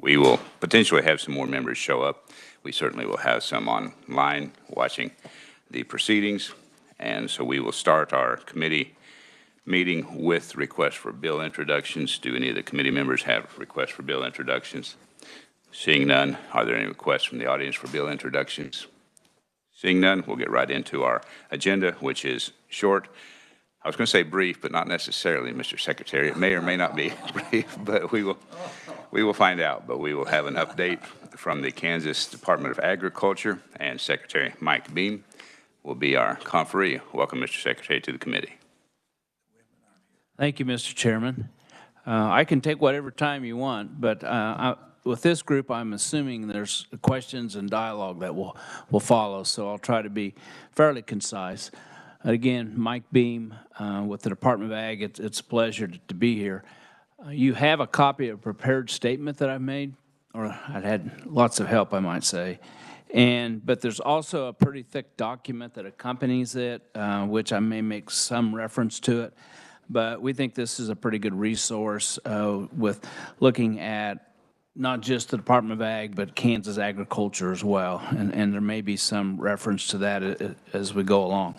We will potentially have some more members show up. We certainly will have some online watching the proceedings. And so we will start our committee meeting with requests for bill introductions. Do any of the committee members have requests for bill introductions? Seeing none, are there any requests from the audience for bill introductions? Seeing none, we'll get right into our agenda, which is short. I was going to say brief, but not necessarily, Mr. Secretary. It may or may not be brief, but we will find out. But we will have an update from the Kansas Department of Agriculture, and Secretary Mike Beam will be our conferee. Welcome, Mr. Secretary, to the committee. Thank you, Mr. Chairman. I can take whatever time you want, but with this group, I'm assuming there's questions and dialogue that will follow, so I'll try to be fairly concise. Again, Mike Beam with the Department of Ag, it's a pleasure to be here. You have a copy of a prepared statement that I've made, or I've had lots of help, I might say. But there's also a pretty thick document that accompanies it, which I may make some reference to it. But we think this is a pretty good resource with looking at not just the Department of Ag, but Kansas agriculture as well. And there may be some reference to that as we go along.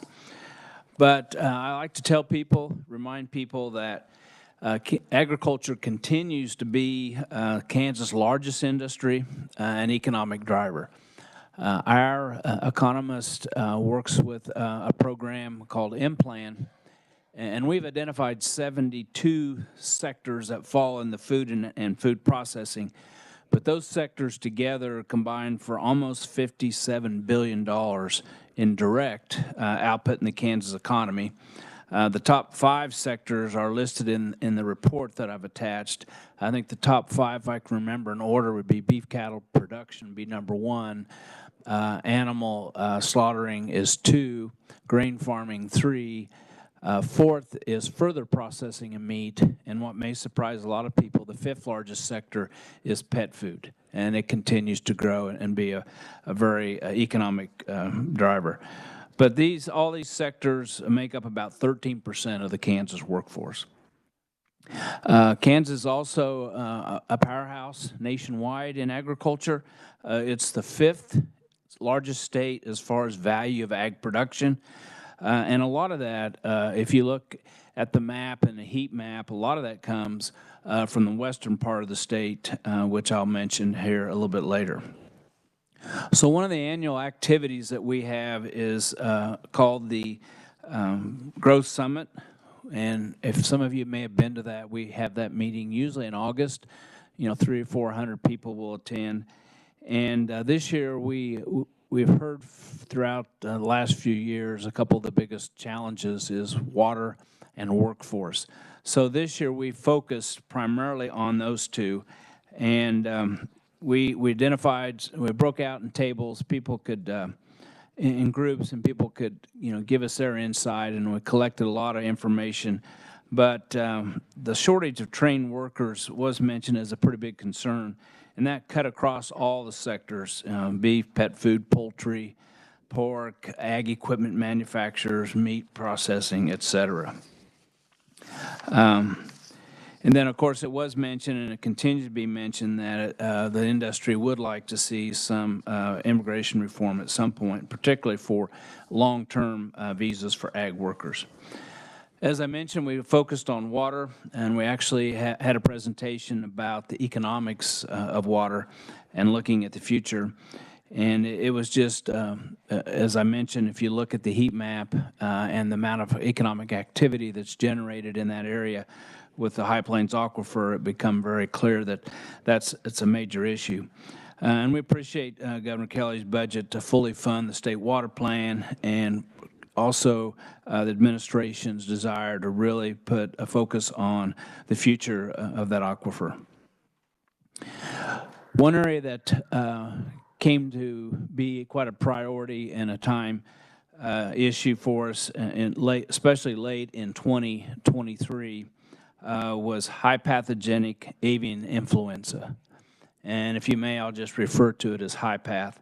But I like to tell people, remind people that agriculture continues to be Kansas' largest industry and economic driver. Our economist works with a program called M-Plan, and we've identified 72 sectors that fall in the food and food processing. But those sectors together combine for almost $57 billion in direct output in the Kansas economy. The top 5 sectors are listed in the report that I've attached. I think the top 5, if I can remember in order, would be beef cattle production be number 1, animal slaughtering is 2, grain farming 3, 4th is further processing and meat, and what may surprise a lot of people, the 5th largest sector is pet food, and it continues to grow and be a very economic driver. But all these sectors make up about 13% of the Kansas workforce. Kansas is also a powerhouse nationwide in agriculture. It's the 5th largest state as far as value of ag production. And a lot of that, if you look at the map and the heat map, a lot of that comes from the western part of the state, which I'll mention here a little bit later. So one of the annual activities that we have is called the Growth Summit. And if some of you may have been to that, we have that meeting usually in August. 300 or 400 people will attend. And this year we've heard throughout the last few years, a couple of the biggest challenges is water and workforce. So this year we focused primarily on those two, and we broke out in tables. People could, in groups, and people could, give us their insight, and we collected a lot of information. But the shortage of trained workers was mentioned as a pretty big concern. And that cut across all the sectors, beef, pet food, poultry, pork, ag equipment manufacturers, meat processing, et cetera. And then, of course, it was mentioned, and it continues to be mentioned, that the industry would like to see some immigration reform at some point, particularly for long-term visas for ag workers. As I mentioned, we focused on water, and we actually had a presentation about the economics of water and looking at the future. And it was just, as I mentioned, if you look at the heat map and the amount of economic activity that's generated in that area with the High Plains Aquifer, it become very clear that it's a major issue. And we appreciate Governor Kelly's budget to fully fund the state water plan, and also the administration's desire to really put a focus on the future of that aquifer. One area that came to be quite a priority and a time issue for us, especially late in 2023, was high pathogenic avian influenza. And if you may, I'll just refer to it as high path.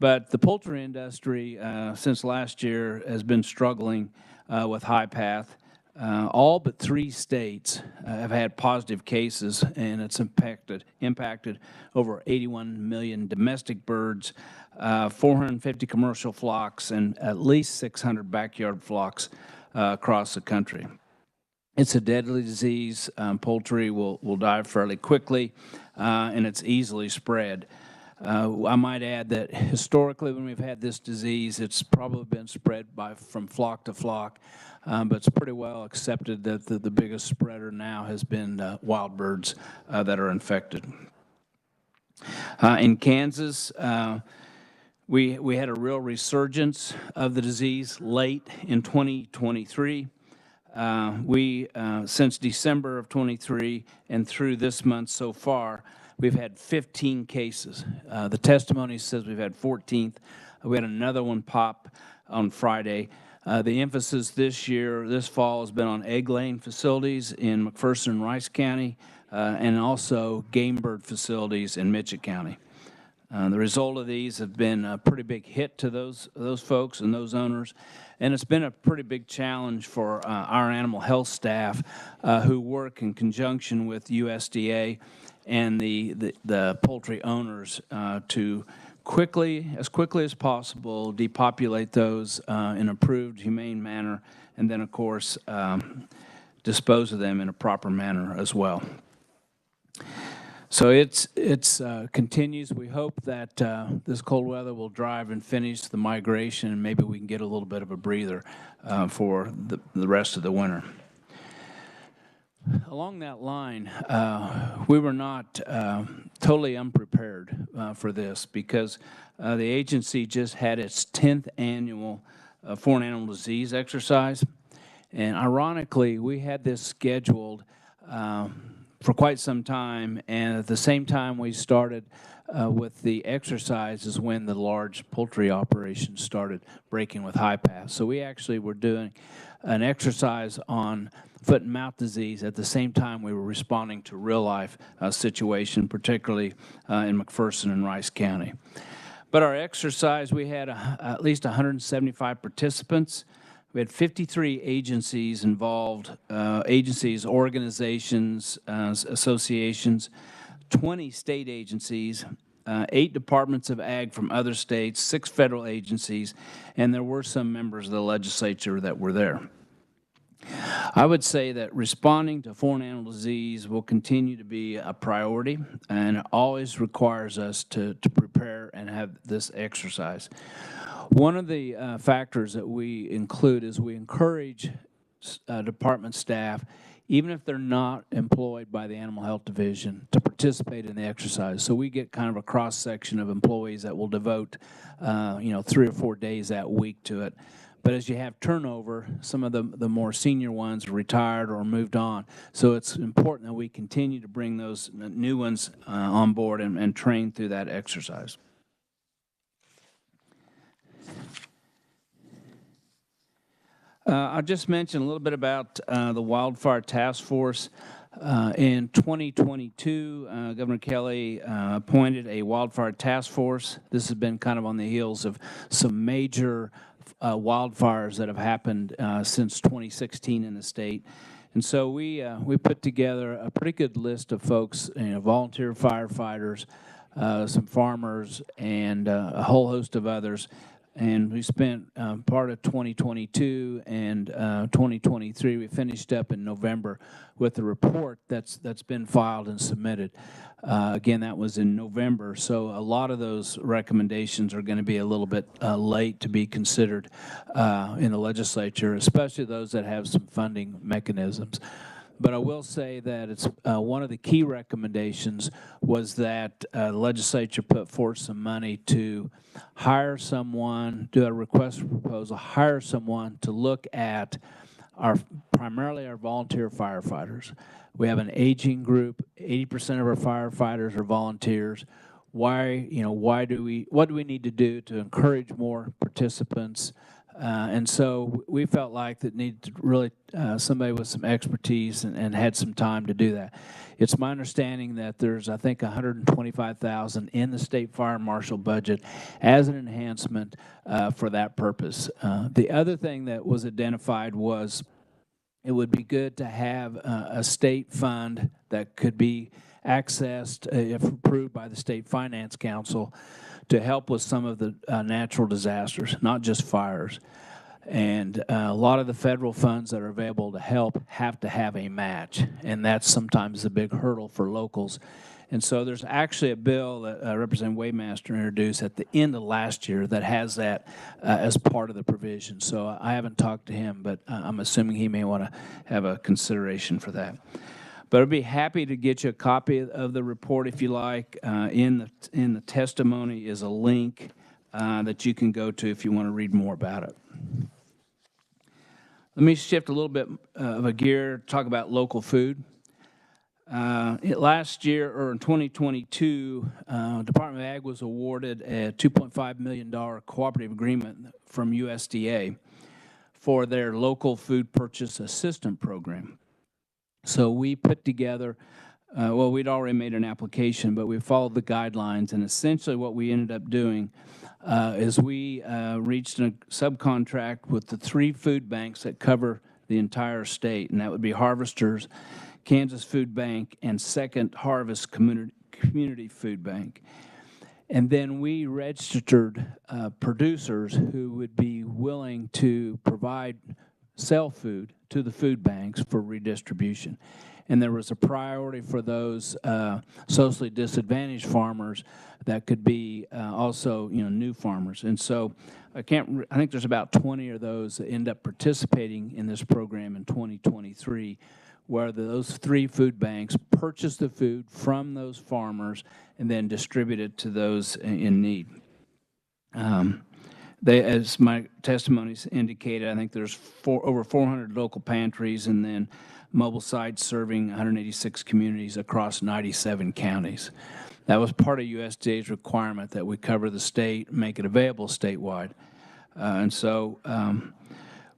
But the poultry industry, since last year, has been struggling with high path. All but 3 states have had positive cases, and it's impacted over 81 million domestic birds, 450 commercial flocks, and at least 600 backyard flocks across the country. It's a deadly disease. Poultry will die fairly quickly, and it's easily spread. I might add that historically when we've had this disease, it's probably been spread from flock to flock, but it's pretty well accepted that the biggest spreader now has been wild birds that are infected. In Kansas, we had a real resurgence of the disease late in 2023. Since December of 23 and through this month so far, we've had 15 cases. The testimony says we've had 14th. We had another one pop on Friday. The emphasis this fall, has been on egg-laying facilities in McPherson and Rice County, and also game bird facilities in Mitchell County. The result of these have been a pretty big hit to those folks and those owners, and it's been a pretty big challenge for our animal health staff who work in conjunction with USDA and the poultry owners to as quickly as possible depopulate those in an approved, humane manner, and then, of course, dispose of them in a proper manner as well. So it's continues. We hope that this cold weather will drive and finish the migration, and maybe we can get a little bit of a breather for the rest of the winter. Along that line, we were not totally unprepared for this because the agency just had its 10th annual foreign animal disease exercise, and ironically, we had this scheduled for quite some time, and at the same time we started with the exercises when the large poultry operations started breaking with high pass. So we actually were doing an exercise on foot and mouth disease at the same time we were responding to real life situation, particularly in McPherson and Rice County. But our exercise, we had at least 175 participants. We had 53 agencies involved, organizations, associations, 20 state agencies, 8 departments of ag from other states, 6 federal agencies, and there were some members of the legislature that were there. I would say that responding to foreign animal disease will continue to be a priority, and it always requires us to prepare and have this exercise. One of the factors that we include is we encourage department staff, even if they're not employed by the Animal Health Division, to participate in the exercise. So we get kind of a cross-section of employees that will devote 3 or 4 days that week to it. But as you have turnover, some of the more senior ones are retired or moved on. So it's important that we continue to bring those new ones on board and train through that exercise. I'll just mention a little bit about the Wildfire Task Force. In 2022, Governor Kelly appointed a Wildfire Task Force. This has been kind of on the heels of some major wildfires that have happened since 2016 in the state. And so we put together a pretty good list of folks, volunteer firefighters, some farmers, and a whole host of others. And we spent part of 2022 and 2023. We finished up in November with a report that's been filed and submitted. Again, that was in November, so a lot of those recommendations are going to be a little bit late to be considered in the legislature, especially those that have some funding mechanisms. But I will say that it's one of the key recommendations was that the legislature put forth some money to hire someone, do a request for proposal, hire someone to look at primarily our volunteer firefighters. We have an aging group. 80% of our firefighters are volunteers. What do we need to do to encourage more participants? And so we felt like that needed to really somebody with some expertise and had some time to do that. It's my understanding that there's, I think, $125,000 in the state fire marshal budget as an enhancement for that purpose. The other thing that was identified was it would be good to have a state fund that could be accessed, if approved by the State Finance Council, to help with some of the natural disasters, not just fires. And a lot of the federal funds that are available to help have to have a match, and that's sometimes a big hurdle for locals. And so there's actually a bill that Representative Waymaster introduced at the end of last year that has that as part of the provision. So I haven't talked to him, but I'm assuming he may want to have a consideration for that. But I'd be happy to get you a copy of the report if you like. In the testimony is a link that you can go to if you want to read more about it. Let me shift a little bit of a gear, talk about local food. Last year, or in 2022, Department of Ag was awarded a $2.5 million cooperative agreement from USDA for their local food purchase assistance program. So we put together, well, we'd already made an application, but we followed the guidelines, and essentially what we ended up doing is we reached a subcontract with the 3 food banks that cover the entire state, and that would be Harvesters, Kansas Food Bank, and Second Harvest Community Food Bank. And then we registered producers who would be willing to sell food to the food banks for redistribution. And there was a priority for those socially disadvantaged farmers that could be also, new farmers. And so I think there's about 20 of those that end up participating in this program in 2023, where those 3 food banks purchase the food from those farmers and then distribute it to those in need. As my testimonies indicated, I think there's over 400 local pantries and then mobile sites serving 186 communities across 97 counties. That was part of USDA's requirement that we cover the state, make it available statewide. And so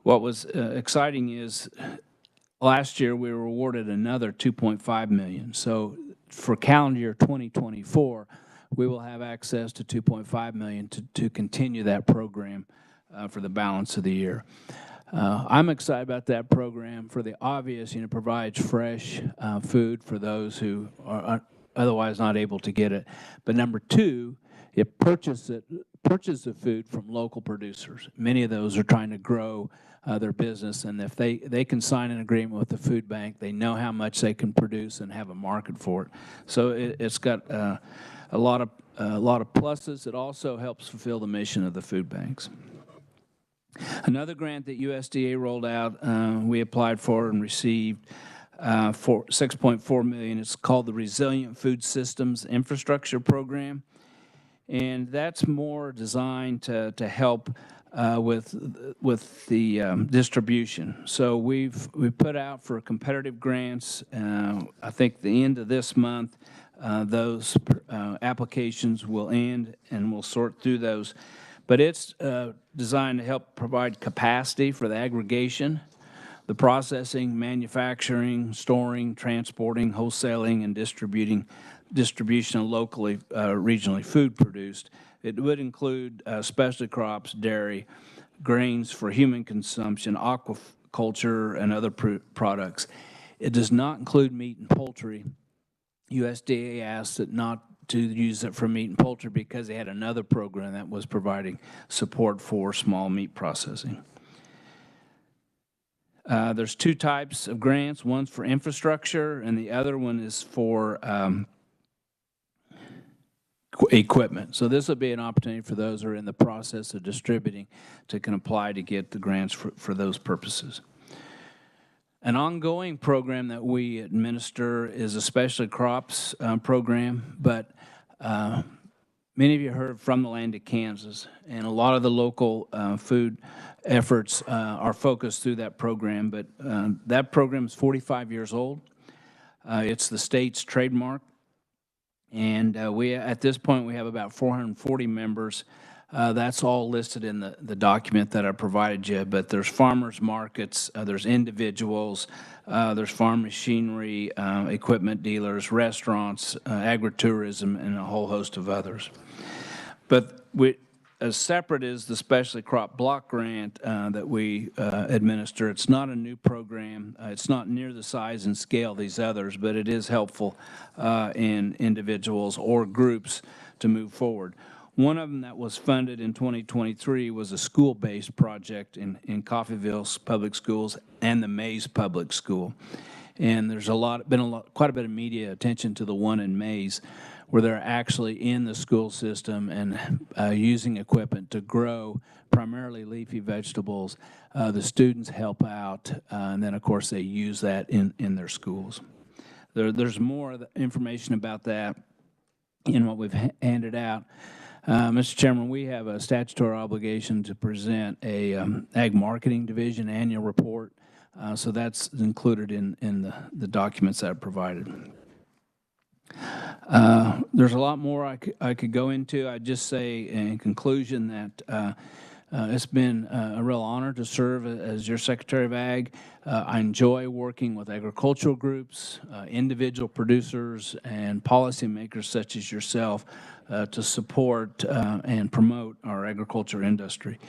what was exciting is last year we were awarded another $2.5 million. So for calendar year 2024, we will have access to $2.5 million to continue that program for the balance of the year. I'm excited about that program for the obvious, it provides fresh food for those who are otherwise not able to get it. But number 2, it purchases the food from local producers. Many of those are trying to grow their business, and if they can sign an agreement with the food bank, they know how much they can produce and have a market for it. So it's got a lot of pluses. It also helps fulfill the mission of the food banks. Another grant that USDA rolled out, we applied for and received for $6.4 million. It's called the Resilient Food Systems Infrastructure Program, and that's more designed to help with the distribution. So we've put out for competitive grants. I think the end of this month, those applications will end, and we'll sort through those. But it's designed to help provide capacity for the aggregation, the processing, manufacturing, storing, transporting, wholesaling, and distribution of locally, regionally food produced. It would include specialty crops, dairy, grains for human consumption, aquaculture, and other products. It does not include meat and poultry. USDA asked it not to use it for meat and poultry because they had another program that was providing support for small meat processing. There's 2 types of grants. One's for infrastructure, and the other one is for equipment. So this will be an opportunity for those who are in the process of distributing to can apply to get the grants for those purposes. An ongoing program that we administer is a specialty crops program, but many of you heard From the Land of Kansas, and a lot of the local food efforts are focused through that program, but that program is 45 years old. It's the state's trademark, and at this point we have about 440 members. That's all listed in the document that I provided you, but there's farmers markets, there's individuals, there's farm machinery, equipment dealers, restaurants, agritourism, and a whole host of others. But separate is the Specialty Crop Block Grant that we administer. It's not a new program. It's not near the size and scale of these others, but it is helpful in individuals or groups to move forward. One of them that was funded in 2023 was a school-based project in Coffeyville's public schools and the Mays Public School. And there's quite a bit of media attention to the one in Mays, where they're actually in the school system and using equipment to grow primarily leafy vegetables. The students help out, and then, of course, they use that in their schools. There's more information about that in what we've handed out. Mr. Chairman, we have a statutory obligation to present a Ag Marketing Division annual report, so that's included in the documents that I provided. There's a lot more I could go into. I'd just say in conclusion that it's been a real honor to serve as your Secretary of Ag. I enjoy working with agricultural groups, individual producers, and policymakers such as yourself to support and promote our agriculture industry.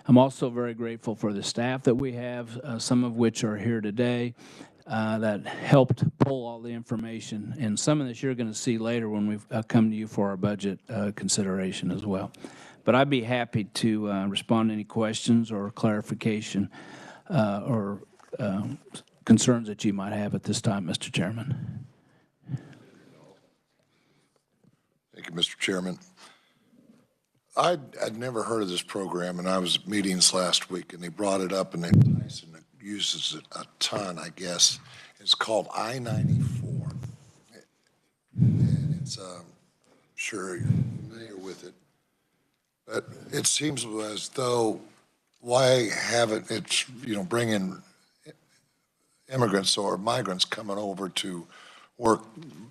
I'm also very grateful for the staff that we have, some of which are here today, that helped pull all the information. And some of this you're going to see later when we come to you for our budget consideration as well. But I'd be happy to respond to any questions or clarification or concerns that you might have at this time, Mr. Chairman. Thank you, Mr. Chairman. I'd never heard of this program, and I was at meetings last week, and they brought it up, and Tyson uses it a ton, I guess. It's called I-94. And it's, sure you're familiar with it, but it seems as though why haven't it's, bring in immigrants or migrants coming over to work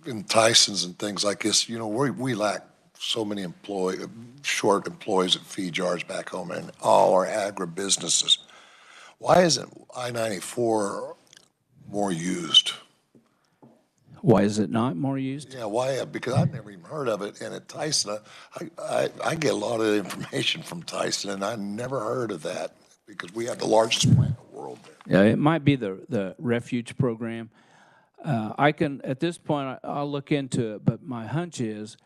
in Tyson's and things like this. We lack so many short employees at feed yards back home and all our agribusinesses. Why isn't I-94 more used? Why is it not more used? Yeah, why? Because I've never even heard of it. And at Tyson, I get a lot of information from Tyson, and I never heard of that because we have the largest plant in the world there. Yeah, it might be the refuge program. At this point, I'll look into it, but my hunch is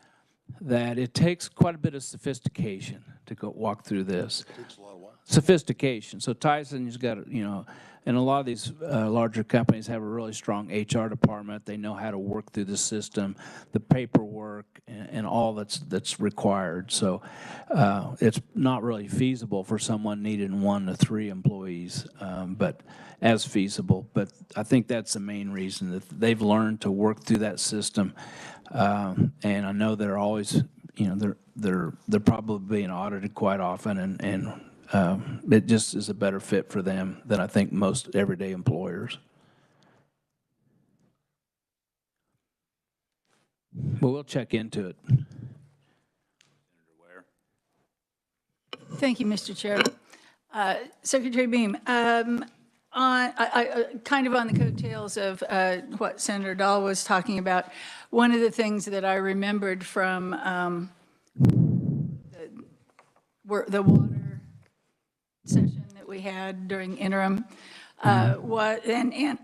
that it takes quite a bit of sophistication to walk through this. It takes a lot of what? Sophistication. So Tyson's got, and a lot of these larger companies have a really strong HR department. They know how to work through the system, the paperwork, and all that's required. So it's not really feasible for someone needing 1 to 3 employees, but as feasible. But I think that's the main reason, that they've learned to work through that system. And I know they're always, they're probably being audited quite often, and it just is a better fit for them than I think most everyday employers. But we'll check into it. Thank you, Mr. Chair. Secretary Beam, kind of on the coattails of what Senator Dahl was talking about, one of the things that I remembered from the water session that we had during interim, and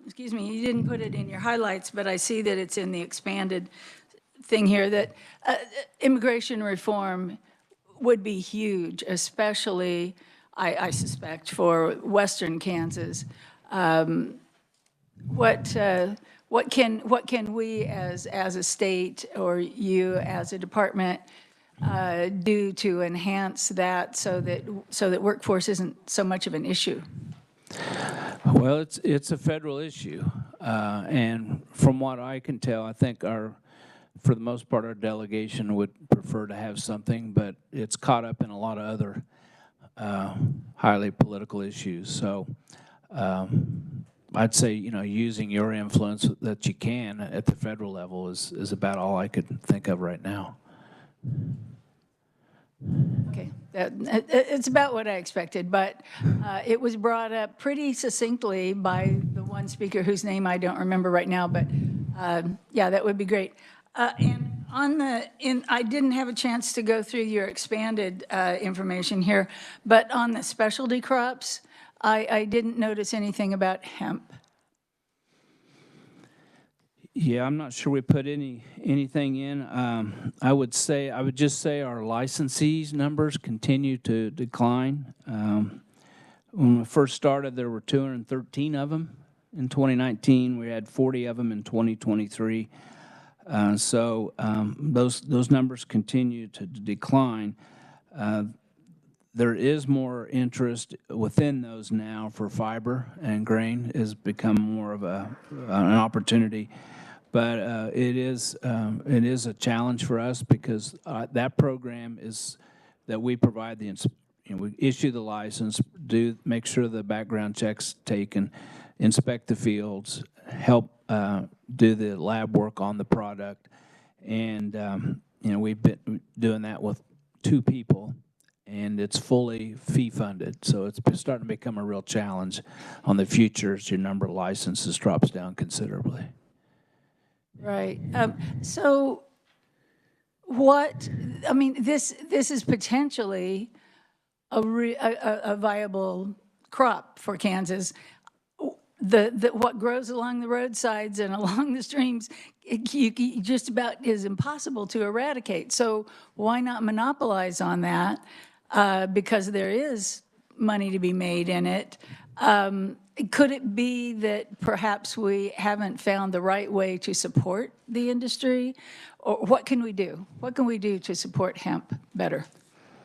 excuse me, you didn't put it in your highlights, but I see that it's in the expanded thing here, that immigration reform would be huge, especially, I suspect, for Western Kansas. What can we as a state, or you as a department, do to enhance that so that workforce isn't so much of an issue? Well, it's a federal issue, and from what I can tell, I think for the most part, our delegation would prefer to have something, but it's caught up in a lot of other highly political issues. So I'd say, using your influence that you can at the federal level is about all I could think of right now. Okay, it's about what I expected, but it was brought up pretty succinctly by the one speaker whose name I don't remember right now, but yeah, that would be great. And I didn't have a chance to go through your expanded information here, but on the specialty crops, I didn't notice anything about hemp. Yeah, I'm not sure we put anything in. I would just say our licensees numbers continue to decline. When we first started, there were 213 of them. In 2019, we had 40 of them in 2023. So those numbers continue to decline. There is more interest within those now for fiber, and grain has become more of an opportunity. But it is a challenge for us because that program is that we provide we issue the license, make sure the background checks taken, inspect the fields, help do the lab work on the product, and we've been doing that with 2 people, and it's fully fee funded. So it's starting to become a real challenge on the future as your number of licenses drops down considerably. Right. So this is potentially a viable crop for Kansas. What grows along the roadsides and along the streams, you just about is impossible to eradicate. So why not monopolize on that? Because there is money to be made in it. Could it be that perhaps we haven't found the right way to support the industry? Or what can we do? What can we do to support hemp better?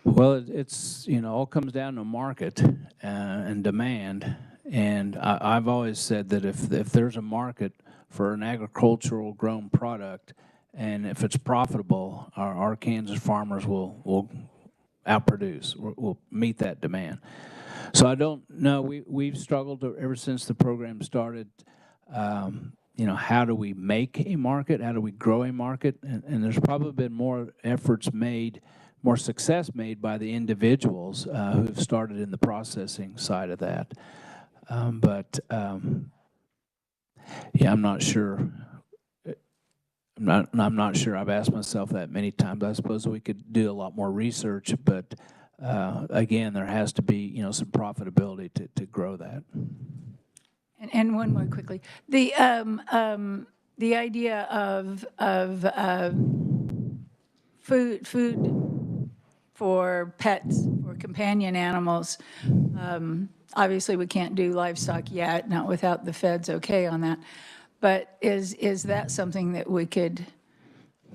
Well, it's, all comes down to market and demand. And I've always said that if there's a market for an agricultural grown product, and if it's profitable, our Kansas farmers will outproduce, will meet that demand. So I don't know. We've struggled ever since the program started. How do we make a market? How do we grow a market? And there's probably been more efforts made, more success made by the individuals who have started in the processing side of that. I'm not sure. I'm not sure. I've asked myself that many times. I suppose we could do a lot more research, but again, there has to be some profitability to grow that. And one more quickly, the idea of food for pets or companion animals. Obviously, we can't do livestock yet, not without the feds okay on that. But is that something that we could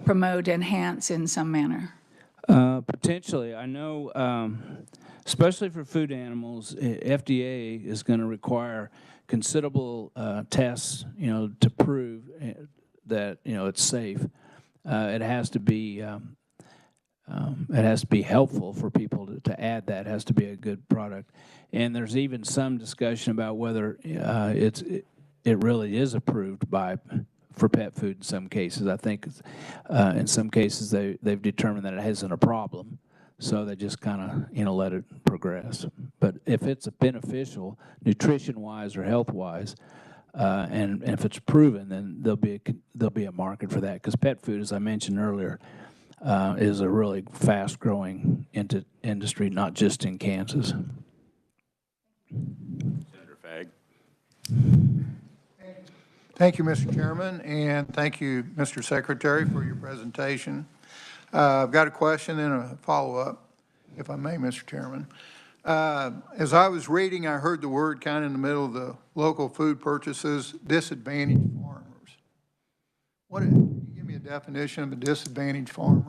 promote, enhance in some manner? Potentially. I know, especially for food animals, FDA is going to require considerable tests, to prove that, it's safe. It has to be helpful for people to add that. It has to be a good product. And there's even some discussion about whether it really is approved for pet food in some cases. I think in some cases they've determined that it isn't a problem, so they just kind of let it progress. But if it's beneficial, nutrition-wise or health-wise, and if it's proven, then there'll be a market for that. Because pet food, as I mentioned earlier, is a really fast-growing industry, not just in Kansas. Senator Fagg. Thank you, Mr. Chairman, and thank you, Mr. Secretary, for your presentation. I've got a question and a follow-up, if I may, Mr. Chairman. As I was reading, I heard the word kind of in the middle of the local food purchases, disadvantaged farmers. Can you give me a definition of a disadvantaged farmer?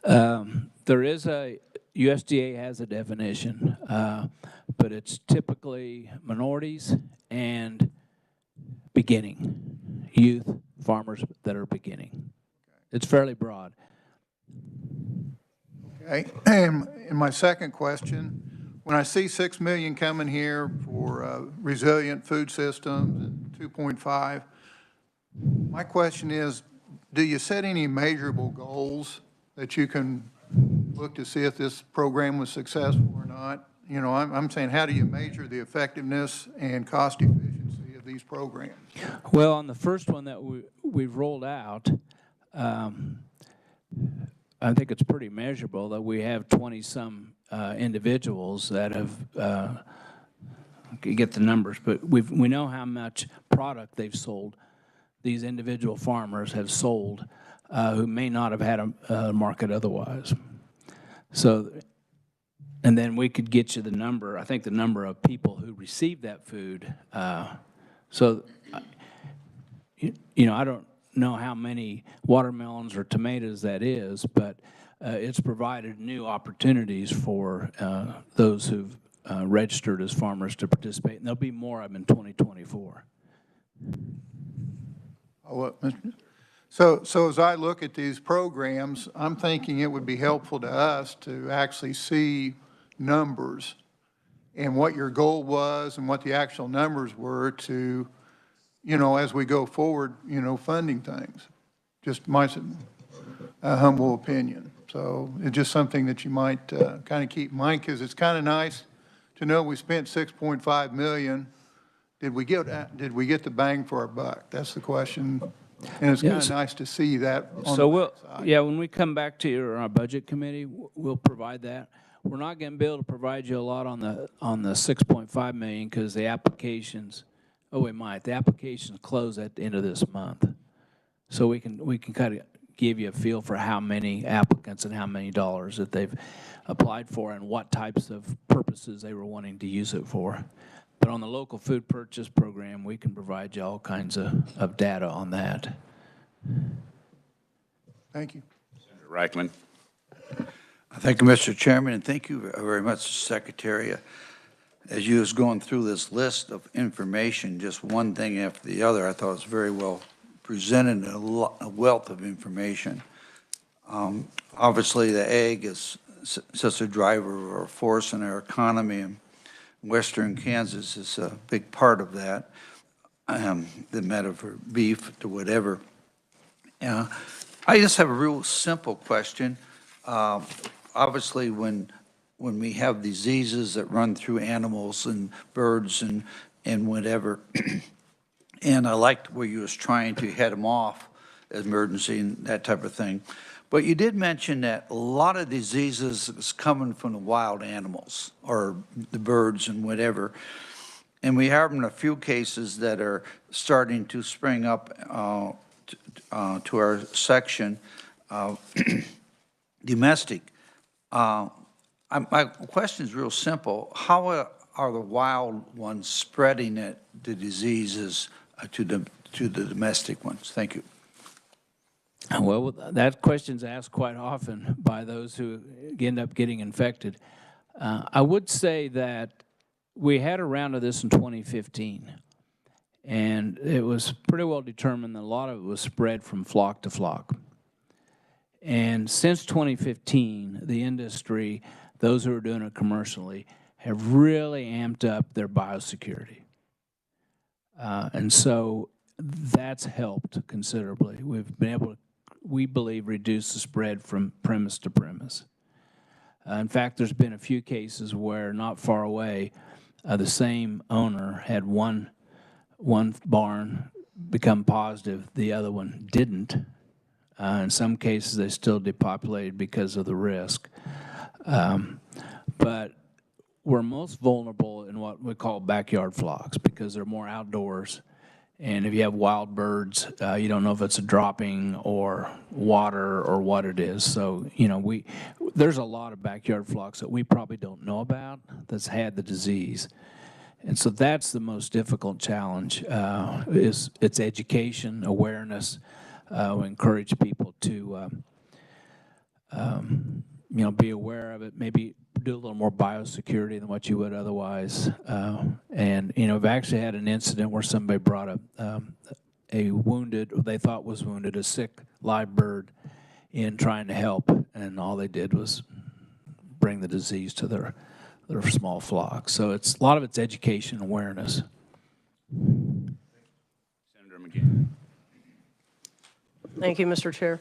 There is USDA has a definition, but it's typically minorities and beginning, youth farmers that are beginning. It's fairly broad. Okay, and my second question, when I see $6 million coming here for resilient food systems and 2.5, my question is, do you set any measurable goals that you can look to see if this program was successful or not? I'm saying, how do you measure the effectiveness and cost efficiency of these programs? Well, on the first one that we've rolled out, I think it's pretty measurable that we have 20-some individuals that have, get the numbers, but we know how much product they've sold. These individual farmers have sold who may not have had a market otherwise. So, and then we could get you the number, I think the number of people who received that food. So, you know, I don't know how many watermelons or tomatoes that is, but it's provided new opportunities for those who've registered as farmers to participate, and there'll be more of them in 2024. So as I look at these programs, I'm thinking it would be helpful to us to actually see numbers and what your goal was and what the actual numbers were to, you know, as we go forward, you know, funding things. Just my humble opinion. So it's just something that you might kind of keep in mind, because it's kind of nice to know we spent $6.5 million. Did we get the bang for our buck? That's the question. And it's kind of nice to see that on So the side. yeah, when we come back to our budget committee, we'll provide that. We're not going to be able to provide you a lot on the 6.5 million because the applications, oh, we might. The applications close at the end of this month. So we can kind of give you a feel for how many applicants and how many dollars that they've applied for and what types of purposes they were wanting to use it for. But on the local food purchase program, we can provide you all kinds of data on that. Thank you. Senator Reichman. Thank you, Mr. Chairman, and thank you very much, Secretary. As you was going through this list of information, just one thing after the other, I thought it was very well presented, a wealth of information. Obviously, the ag is such a driver or force in our economy, and Western Kansas is a big part of that, the matter for beef to whatever. I just have a real simple question. Obviously, when we have diseases that run through animals and birds and whatever, and I liked where you was trying to head them off, emergency and that type of thing. But you did mention that a lot of diseases is coming from the wild animals or the birds and whatever. And we have in a few cases that are starting to spring up to our section, domestic. My question is real simple. How are the wild ones spreading the diseases to the domestic ones? Thank you. Well, that question's asked quite often by those who end up getting infected. I would say that we had a round of this in 2015, and it was pretty well determined that a lot of it was spread from flock to flock. And since 2015, the industry, those who are doing it commercially, have really amped up their biosecurity. And so that's helped considerably. We've been able to, we believe, reduce the spread from premise to premise. In fact, there's been a few cases where not far away, the same owner had one barn become positive, the other one didn't. In some cases, they still depopulated because of the risk. But we're most vulnerable in what we call backyard flocks because they're more outdoors. And if you have wild birds, you don't know if it's a dropping or water or what it is. So, you know, there's a lot of backyard flocks that we probably don't know about that's had the disease. And so that's the most difficult challenge, is it's education, awareness. We encourage people to, you know, be aware of it, maybe do a little more biosecurity than what you would otherwise. And, you know, I've actually had an incident where somebody brought a wounded, they thought was wounded, a sick live bird in trying to help, and all they did was bring the disease to their small flock. So it's a lot of it's education and awareness. Senator McGee. Thank you, Mr. Chair.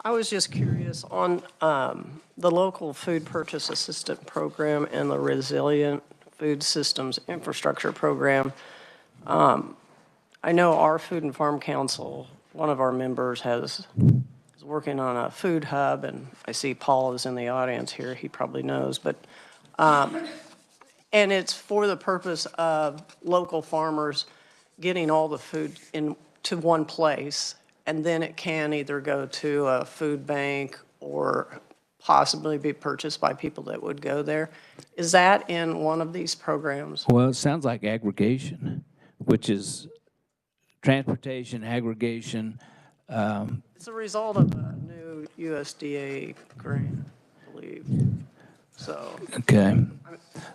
I was just curious on the local food purchase assistance program and the resilient food systems infrastructure program. I know our Food and Farm Council, one of our members has was working on a food hub, and I see Paul is in the audience here. He probably knows, but, and it's for the purpose of local farmers getting all the food to one place, and then it can either go to a food bank or possibly be purchased by people that would go there. Is that in one of these programs? Well, it sounds like aggregation, which is transportation, aggregation. It's a result of a new USDA grant, I believe. So, Okay.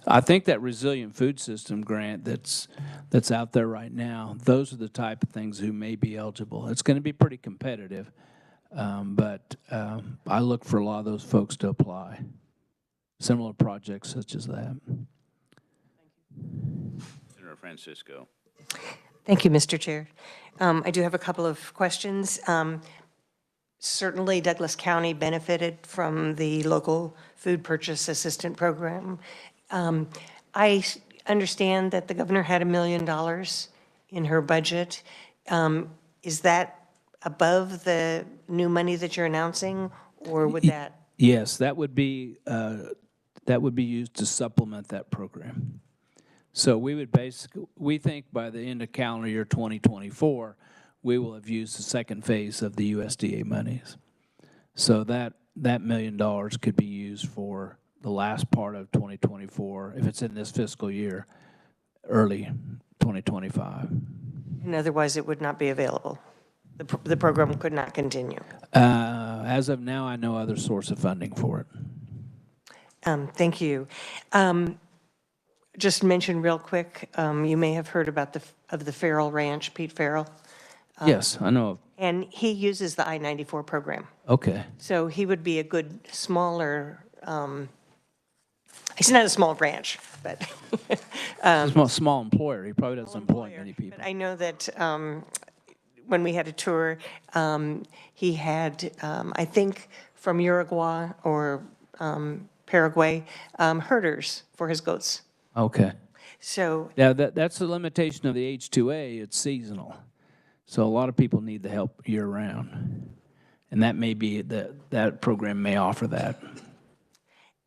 I think that resilient food system grant that's out there right now, those are the type of things who may be eligible. It's going to be pretty competitive, but I look for a lot of those folks to apply. Similar projects such as that. Senator Francisco. Thank you, Mr. Chair. I do have a couple of questions. Certainly, Douglas County benefited from the local food purchase assistant program. I understand that the governor had $1 million in her budget. Is that above the new money that you're announcing, or would that? Yes, that would be used to supplement that program. So we would we think by the end of calendar year 2024, we will have used the second phase of the USDA monies. So that $1 million could be used for the last part of 2024, if it's in this fiscal year, early 2025. And otherwise, it would not be available? The program could not continue? As of now, I know other source of funding for it. Thank you. Just mention real quick, you may have heard about the Farrell Ranch, Pete Farrell. Yes, I know. And he uses the I-94 program. Okay. So he would be a good smaller, he's not a small branch, but. Small employer. He probably doesn't employ many people. But I know that when we had a tour, he had, I think, from Uruguay or Paraguay, herders for his goats. Okay. So, Yeah, that's the limitation of the H-2A. It's seasonal. So a lot of people need the help year-round. And that may be, that program may offer that.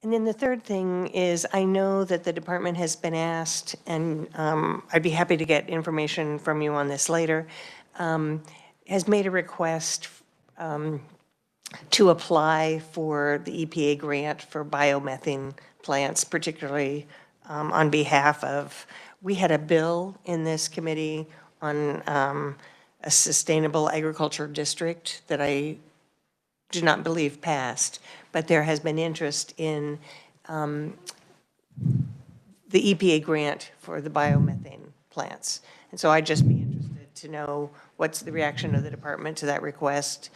and then the third thing is, I know that the department has been asked, and I'd be happy to get information from you on this later, has made a request to apply for the EPA grant for biomethane plants, particularly on behalf of, we had a bill in this committee on a sustainable agriculture district that I do not believe passed, but there has been interest in the EPA grant for the biomethane plants. And so I'd just be interested to know what's the reaction of the department to that request.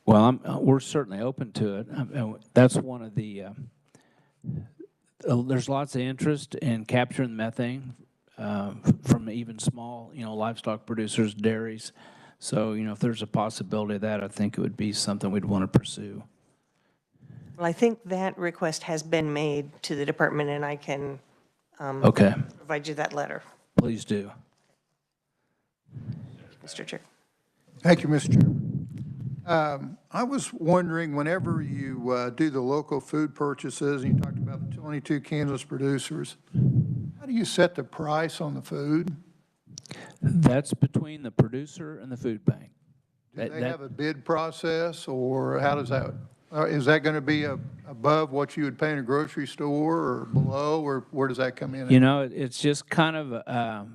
Well, we're certainly open to it. That's one of the, there's lots of interest in capturing methane from even small, livestock producers, dairies. So, if there's a possibility of that, I think it would be something we'd want to pursue. Well, I think that request has been made to the department, and I can Okay, provide you that letter, please do. Mr. Chair. Thank you, Mr. Chairman. I was wondering, whenever you do the local food purchases, and you talked about the 22 Kansas producers, how do you set the price on the food? That's between the producer and the food bank. Do they have a bid process, or how does that, is that going to be above what you would pay in a grocery store, or below, or where does that come in? It's just kind of,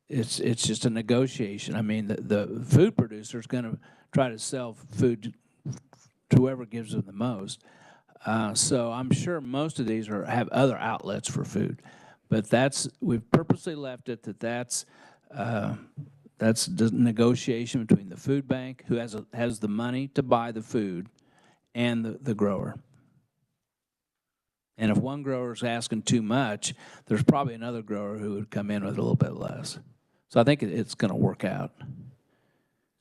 it's just a negotiation. I mean, the food producer is going to try to sell food to whoever gives them the most. So I'm sure most of these have other outlets for food. But we've purposely left it that's the negotiation between the food bank, who has the money to buy the food, and the grower. And if one grower is asking too much, there's probably another grower who would come in with a little bit less. So I think it's going to work out.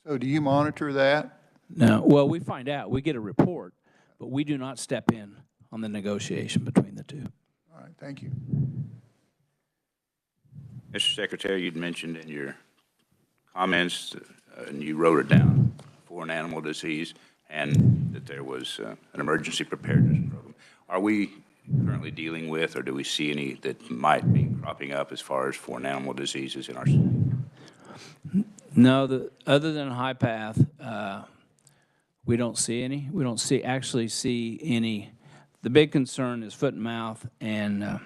So do you monitor that? No, well, we find out. We get a report, but we do not step in on the negotiation between the two. All right, thank you. Mr. Secretary, you'd mentioned in your comments and you wrote it down, foreign animal disease, and that there was an emergency preparedness program. Are we currently dealing with, or do we see any that might be cropping up as far as foreign animal diseases in our state? No, other than high path, we don't see any. We don't actually see any. The big concern is foot and mouth and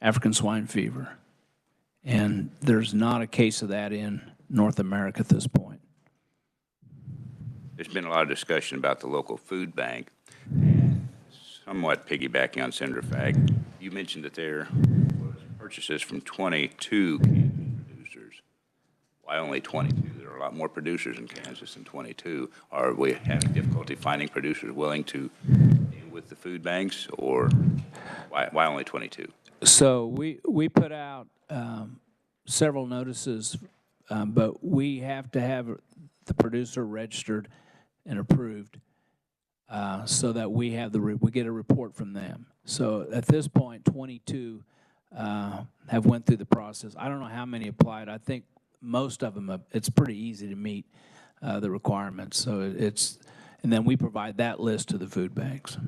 African swine fever. And there's not a case of that in North America at this point. There's been a lot of discussion about the local food bank. Somewhat piggybacking on Senator Fagg, you mentioned that there was purchases from 22 Kansas producers. Why only 22? There are a lot more producers in Kansas than 22. Are we having difficulty finding producers willing to deal with the food banks, or why only 22? So we put out several notices, but we have to have the producer registered and approved so that we get a report from them. So at this point, 22 have went through the process. I don't know how many applied. I think most of them, it's pretty easy to meet the requirements. So and then we provide that list to the food banks.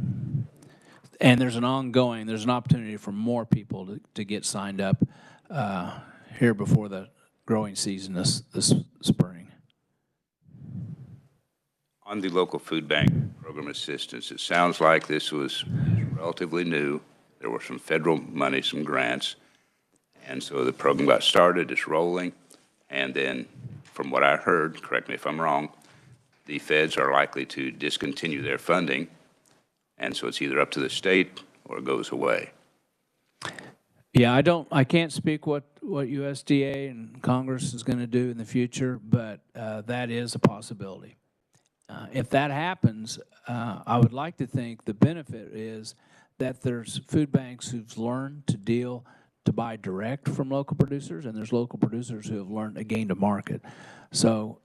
And there's an opportunity for more people to get signed up here before the growing season this spring. On the local food bank program assistance, it sounds like this was relatively new. There were some federal money, some grants, and so the program got started, it's rolling, and then from what I heard, correct me if I'm wrong, the feds are likely to discontinue their funding, and so it's either up to the state or it goes away. Yeah, I can't speak what USDA and Congress is going to do in the future, but that is a possibility. If that happens, I would like to think the benefit is that there's food banks who've learned to buy direct from local producers, and there's local producers who have learned to gain to market. So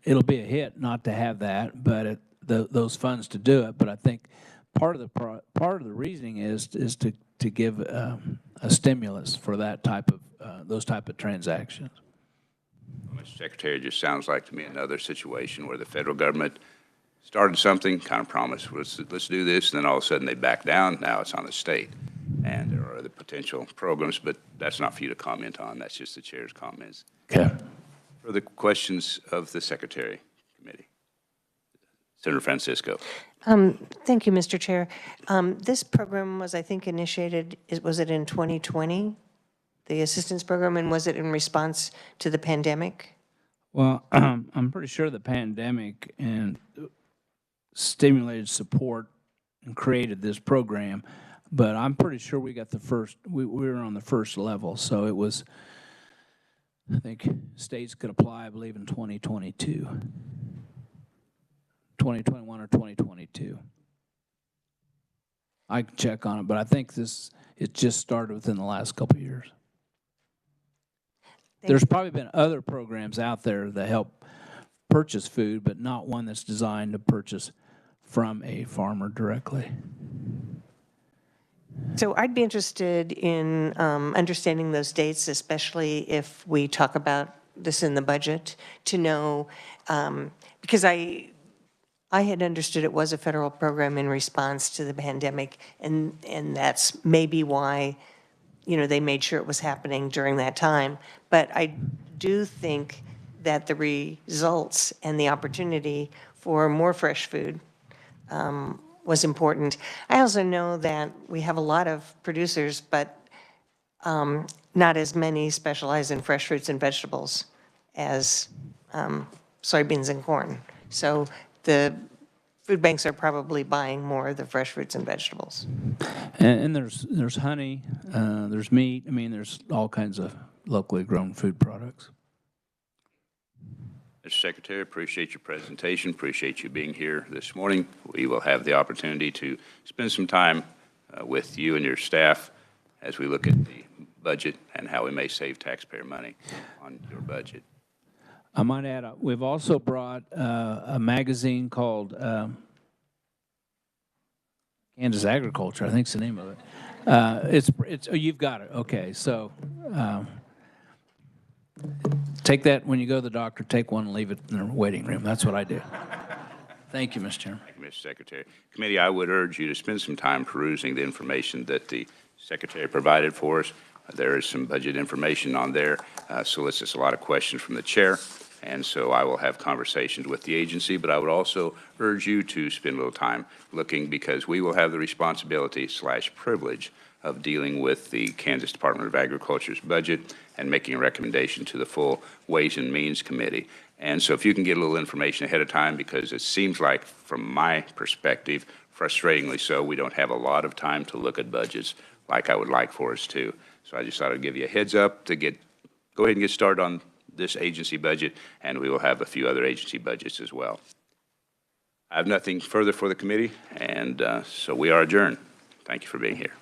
it'll be a hit not to have that, but those funds to do it. But I think part of the reasoning is to give a stimulus for that type of those type of transactions. Mr. Secretary, it just sounds like to me another situation where the federal government started something, kind of promised, let's do this, and then all of a sudden they back down. Now it's on the state. And there are other potential programs, but that's not for you to comment on. That's just the chair's comments. Okay. Further questions of the Secretary Committee? Senator Francisco. Thank you, Mr. Chair. This program was, I think, initiated, was it in 2020, the assistance program, and was it in response to the pandemic? Well, I'm pretty sure the pandemic and stimulated support and created this program, but I'm pretty sure we got we were on the first level, so it was, I think states could apply, I believe, in 2022. 2021 or 2022. I can check on it, but I think it just started within the last couple of years. There's probably been other programs out there that help purchase food, but not one that's designed to purchase from a farmer directly. So I'd be interested in understanding those dates, especially if we talk about this in the budget, to know, because I had understood it was a federal program in response to the pandemic, and that's maybe why, they made sure it was happening during that time. But I do think that the results and the opportunity for more fresh food was important. I also know that we have a lot of producers, but not as many specialize in fresh fruits and vegetables as soybeans and corn. So the food banks are probably buying more of the fresh fruits and vegetables. And there's honey, there's meat. I mean, there's all kinds of locally grown food products. Mr. Secretary, appreciate your presentation, appreciate you being here this morning. We will have the opportunity to spend some time with you and your staff as we look at the budget and how we may save taxpayer money on your budget. I might add, we've also brought a magazine called Kansas Agriculture, I think is the name of it. It's oh, you've got it, okay. So Take that when you go to the doctor, take one and leave it in the waiting room. That's what I do. Thank you, Mr. Chairman. Thank you, Mr. Secretary. Committee, I would urge you to spend some time perusing the information that the Secretary provided for us. There is some budget information on there, solicits a lot of questions from the chair, and so I will have conversations with the agency, but I would also urge you to spend a little time looking, because we will have the responsibility / privilege of dealing with the Kansas Department of Agriculture's budget and making a recommendation to the full Ways and Means Committee. And so if you can get a little information ahead of time, because it seems like, from my perspective, frustratingly so, we don't have a lot of time to look at budgets like I would like for us to. So I just thought I'd give you a heads up to go ahead and get started on this agency budget, and we will have a few other agency budgets as well. I have nothing further for the committee, and so we are adjourned. Thank you for being here.